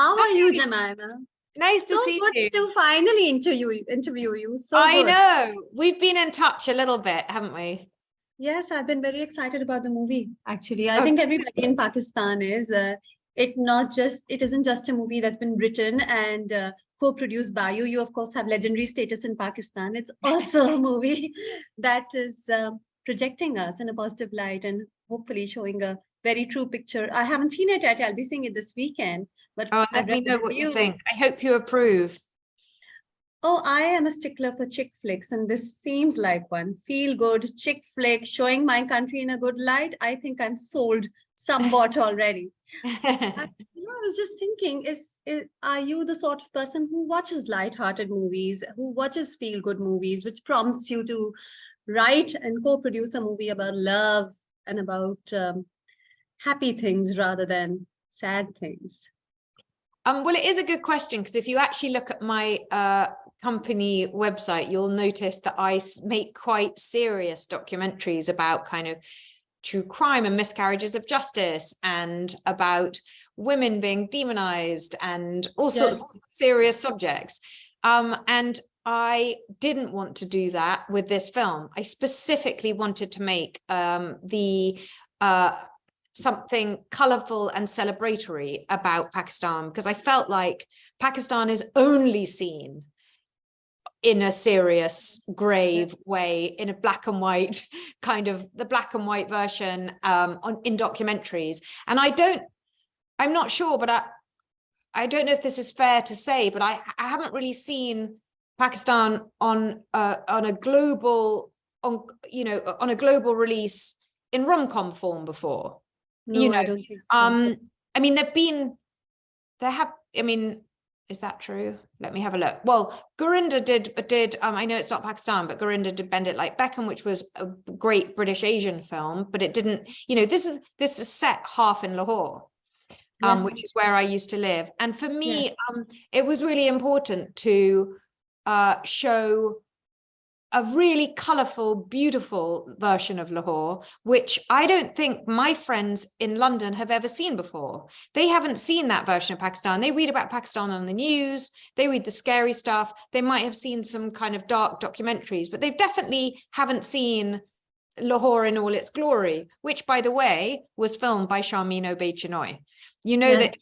How are you, Jemima? Nice to So see good you. to finally interview you. So I good. know. We've been in touch a little bit, haven't we? Yes, I've been very excited about the movie. Actually, I Oh, think everybody in Pakistan is. It isn't just a movie that's been written and co-produced by you. You of course have legendary status in Pakistan. It's also a movie that is projecting us in a positive light and hopefully showing a very true picture. I haven't seen it yet. I'll be seeing it this weekend, but let I've me read the know what you think. reviews. I hope you approve. Oh, I am a stickler for chick flicks, and this seems like one. Feel good chick flick, showing my country in a good light. I think I'm sold somewhat already. I was just thinking, are you the sort of person who watches light-hearted movies, who watches feel-good movies, which prompts you to write and co-produce a movie about love and about happy things rather than sad things? Well, it is a good question because if you actually look at my company website, you'll notice that I make quite serious documentaries about kind of true crime and miscarriages of justice and about women being demonized and all sorts of serious subjects. And I didn't want to do that with this film. I specifically wanted to make something colorful and celebratory about Pakistan, because I felt like Pakistan is only seen in a serious, grave way, in a black and white kind of the black and white version in documentaries. And I'm not sure, but I don't know if this is fair to say, but I haven't really seen Pakistan on a global release in rom-com form before. No, I don't think so. I mean, is that true? Let me have a look. Well, Gurinder did I know it's not Pakistan, but Gurinder did Bend It Like Beckham, which was a great British Asian film, but it didn't, this is set half in Lahore, which is where I used to live. And for me, it was really important to show a really colorful, beautiful version of Lahore, which I don't think my friends in London have ever seen before. They haven't seen that version of Pakistan. They read about Pakistan on the news, they read the scary stuff, they might have seen some kind of dark documentaries, but they definitely haven't seen Lahore in all its glory, which, by the way, was filmed by Sharmeen Obaid-Chinoy. That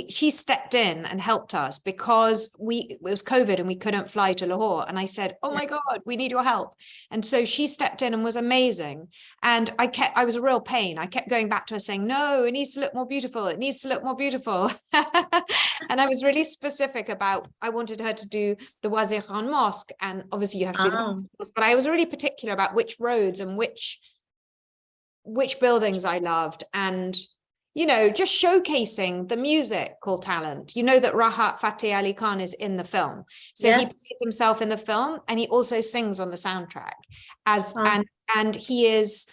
she stepped in and helped us because it was COVID and we couldn't fly to Lahore. And I said, oh my God, we need your help. And so she stepped in and was amazing. And I was a real pain. I kept going back to her saying, no, it needs to look more beautiful. It needs to look more beautiful. And I was really specific about, I wanted her to do the Wazir Khan Mosque. And obviously you have to do the mosque, but I was really particular about which roads and which buildings I loved. And just showcasing the musical talent. That Rahat Fateh Ali Khan is in the film. So he played himself in the film and he also sings on the soundtrack and he is,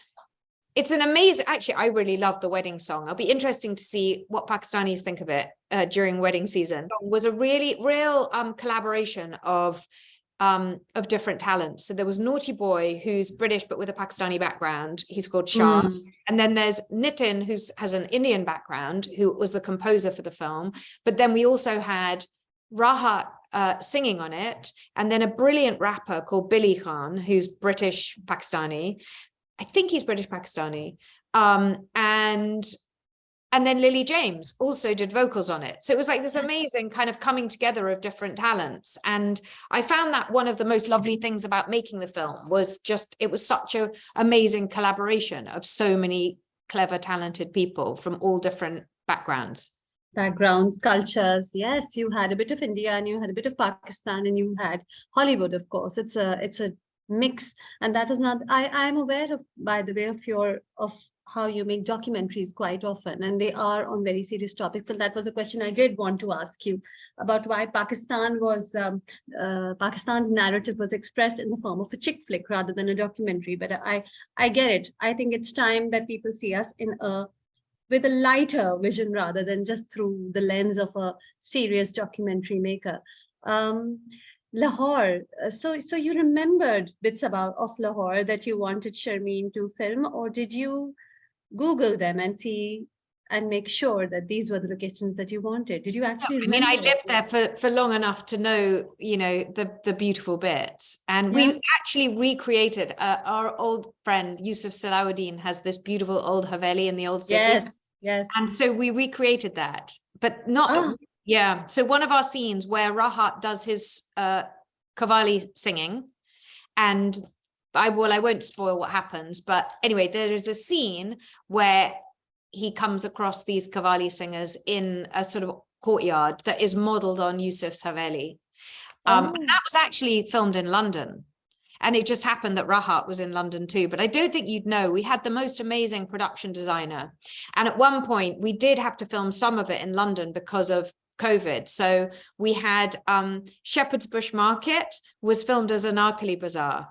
it's an amazing, actually, I really love the wedding song. It'll be interesting to see what Pakistanis think of it during wedding season. It was a really real collaboration of different talents. So there was Naughty Boy, who's British but with a Pakistani background. He's called Shah. And then there's Nitin, who has an Indian background, who was the composer for the film. But then we also had Rahat singing on it, and then a brilliant rapper called Billy Khan, who's British Pakistani. I think he's British Pakistani. And then Lily James also did vocals on it. So it was like this amazing kind of coming together of different talents. And I found that one of the most lovely things about making the film was just, it was such an amazing collaboration of so many clever, talented people from all different backgrounds. Cultures. Yes, you had a bit of India and you had a bit of Pakistan and you had Hollywood, of course. It's a mix. And that was not, I'm aware of, by the way, of how you make documentaries quite often, and they are on very serious topics. And that was a question I did want to ask you about why Pakistan's narrative was expressed in the form of a chick flick rather than a documentary. But I get it. I think it's time that people see us with a lighter vision rather than just through the lens of a serious documentary maker. Lahore. So you remembered bits of Lahore that you wanted Sharmeen to film, or did you Google them and see and make sure that these were the locations that you wanted? Did you actually I mean, remember? I lived there for long enough to know, you know, the beautiful bits. And Yeah. we actually recreated, our old friend Yusuf Salahuddin has this beautiful old Haveli in the old city. Yes, yes. And so we recreated that, but not, Ah, yeah. So one of our scenes where Rahat does his Qawwali singing, and I won't spoil what happens, but anyway, there is a scene where he comes across these Qawwali singers in a sort of courtyard that is modeled on Yusuf's Haveli. And that was actually filmed in London. And it just happened that Rahat was in London too. But I don't think you'd know. We had the most amazing production designer. And at one point, we did have to film some of it in London because of COVID. So we had Shepherd's Bush Market was filmed as Anarkali Bazaar.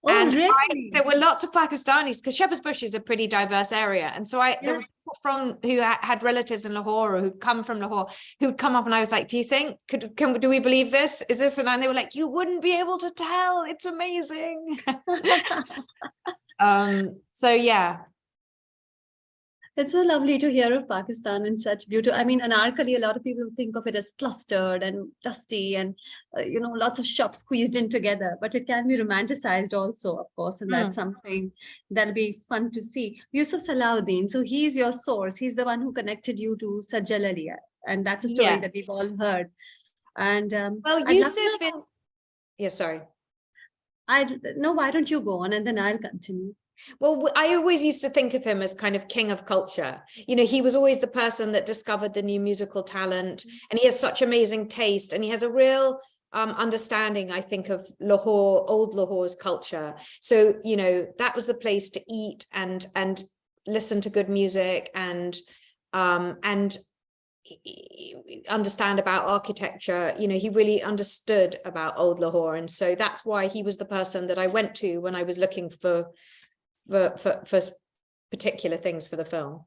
oh, And really? there were lots of Pakistanis, because Shepherd's Bush is a pretty diverse area. And so there were people from who had relatives in Lahore or who'd come from Lahore who'd come up, and I was like, do you think, do we believe this? Is this? And they were like, you wouldn't be able to tell. It's amazing. So yeah. It's so lovely to hear of Pakistan in such beauty. I mean, Anarkali, a lot of people think of it as clustered and dusty and, lots of shops squeezed in together, but it can be romanticized also, of course. And that's something that'll be fun to see. Yusuf Salahuddin, so he's your source. He's the one who connected you to Sajjal Ali. And that's a story that we've all heard. And well, Yusuf is, yeah, sorry. No, why don't you go on and then I'll continue. Well, I always used to think of him as kind of king of culture. You know, he was always the person that discovered the new musical talent, and he has such amazing taste, and he has a real understanding, I think, of Lahore, old Lahore's culture. So, you know, that was the place to eat and listen to good music and understand about architecture. You know, he really understood about old Lahore, and so that's why he was the person that I went to when I was looking for particular things for the film.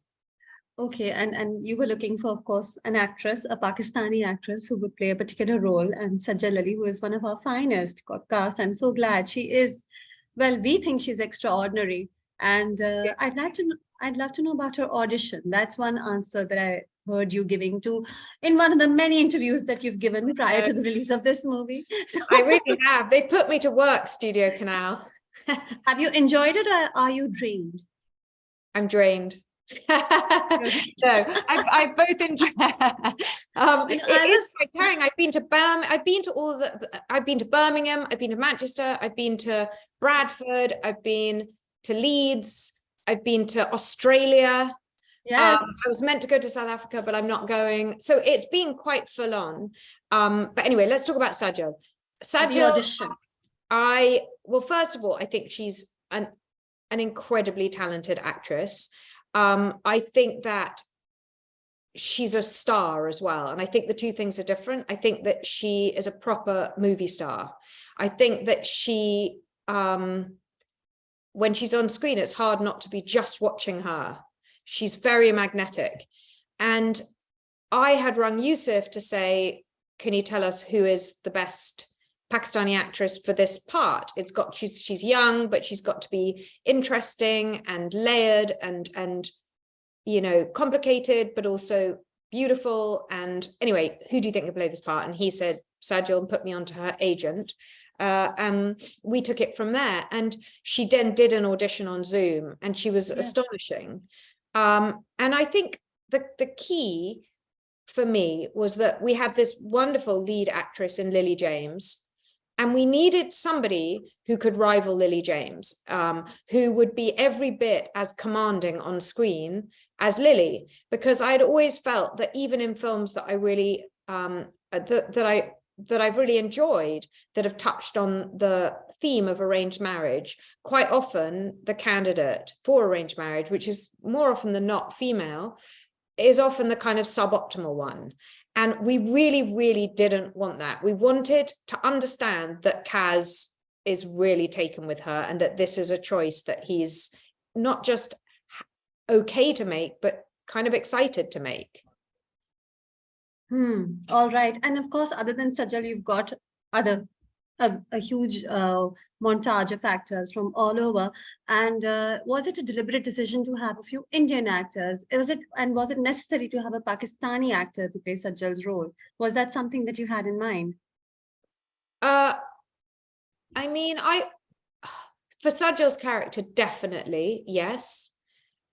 Okay, and you were looking for, of course, an actress, a Pakistani actress who would play a particular role, and Sajjal Ali, who is one of our finest cast. I'm so glad she is. Well, we think she's extraordinary, and I'd love to know about her audition. That's one answer that I heard you giving to in one of the many interviews that you've given prior to the release of this movie. So, I really have. They've put me to work, Studio Canal. have you enjoyed it, or are you drained? I'm drained. No, I both enjoy. It is quite tiring. I've been to Birmingham, I've been to Manchester, I've been to Bradford, I've been to Leeds, I've been to Australia. Yes. I was meant to go to South Africa, but I'm not going. So it's been quite full on. But anyway, let's talk about Sajjal. Sajjal, audition. Well, first of all, I think she's an incredibly talented actress. I think that she's a star as well. And I think the two things are different. I think that she is a proper movie star. I think that she, when she's on screen, it's hard not to be just watching her. She's very magnetic. And I had rung Yusuf to say, can you tell us who is the best Pakistani actress for this part? She's young, but she's got to be interesting and layered and you know, complicated, but also beautiful. And anyway, who do you think could play this part? And he said Sajjal, and put me onto her agent. We took it from there, and she then did an audition on Zoom, and she was astonishing. And I think the key for me was that we had this wonderful lead actress in Lily James. And we needed somebody who could rival Lily James, who would be every bit as commanding on screen as Lily, because I'd always felt that even in films that I really that I've really enjoyed, that have touched on the theme of arranged marriage, quite often the candidate for arranged marriage, which is more often than not female, is often the kind of suboptimal one. And we really, really didn't want that. We wanted to understand that Kaz is really taken with her, and that this is a choice that he's not just okay to make, but kind of excited to make. All right. And of course, other than Sajjal, you've got other a huge montage of actors from all over. And was it a deliberate decision to have a few Indian actors? Was it necessary to have a Pakistani actor to play Sajjal's role? Was that something that you had in mind? I mean, for Sajjal's character, definitely, yes.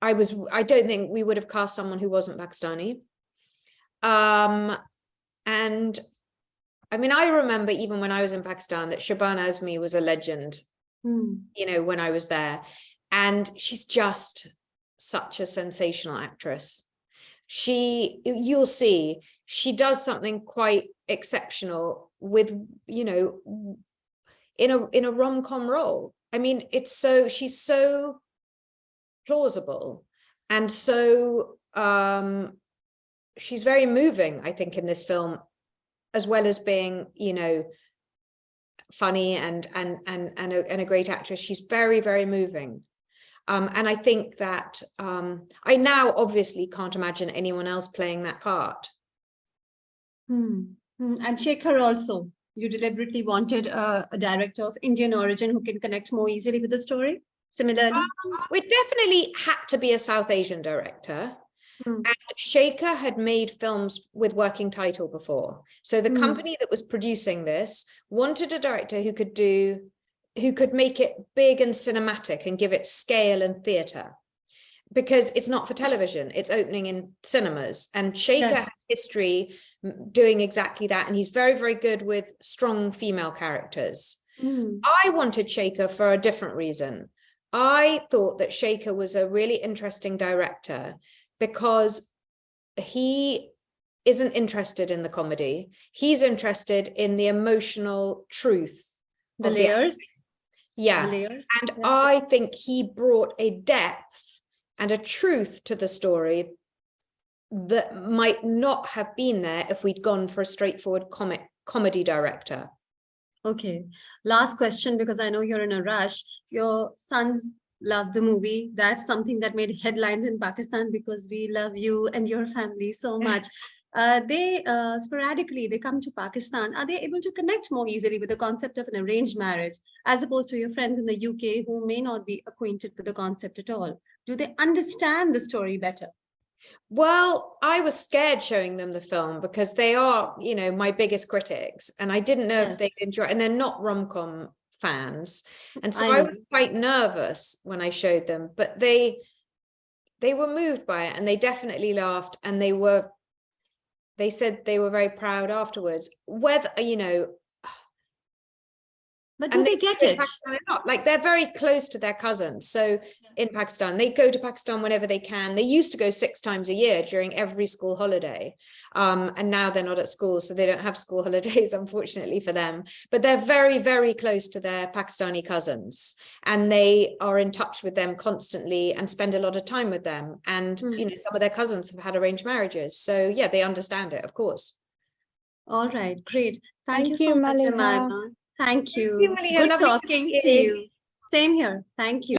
I don't think we would have cast someone who wasn't Pakistani. And I mean, I remember even when I was in Pakistan that Shabana Azmi was a legend, you know, when I was there. And she's just such a sensational actress. You'll see, she does something quite exceptional with, you know, in a rom-com role. I mean, she's so plausible, and so she's very moving, I think, in this film, as well as being, you know, funny and a great actress. She's very, very moving. And I think that I now obviously can't imagine anyone else playing that part. And Shekhar also, you deliberately wanted a director of Indian origin who can connect more easily with the story. Similarly, we definitely had to be a South Asian director. And Shekhar had made films with working title before. So the company that was producing this wanted a director who could make it big and cinematic and give it scale and theatre, because it's not for television, it's opening in cinemas. And Shekhar has history doing exactly that. And he's very, very good with strong female characters. I wanted Shekhar for a different reason. I thought that Shekhar was a really interesting director because he isn't interested in the comedy. He's interested in the emotional truth. The layers. Yeah. And I think he brought a depth and a truth to the story that might not have been there if we'd gone for a straightforward comedy director. Okay. Last question, because I know you're in a rush. Your sons love the movie. That's something that made headlines in Pakistan because we love you and your family so much. They sporadically, they come to Pakistan. Are they able to connect more easily with the concept of an arranged marriage as opposed to your friends in the UK who may not be acquainted with the concept at all? Do they understand the story better? Well, I was scared showing them the film because they are, you know, my biggest critics, and I didn't know if they'd enjoy it, and they're not rom-com fans. And so I was quite nervous when I showed them, but they were moved by it, and they definitely laughed, and they said they were very proud afterwards. Whether, you know, but do they get it? Like, they're very close to their cousins. So in Pakistan, they go to Pakistan whenever they can. They used to go 6 times a year during every school holiday. And now they're not at school, so they don't have school holidays, unfortunately for them. But they're very, very close to their Pakistani cousins. And they are in touch with them constantly and spend a lot of time with them. And, you know, some of their cousins have had arranged marriages. So yeah, they understand it, of course. All right, great. Thank you so much, Jemima. Thank you. Good talking to you. Same here. Thank you.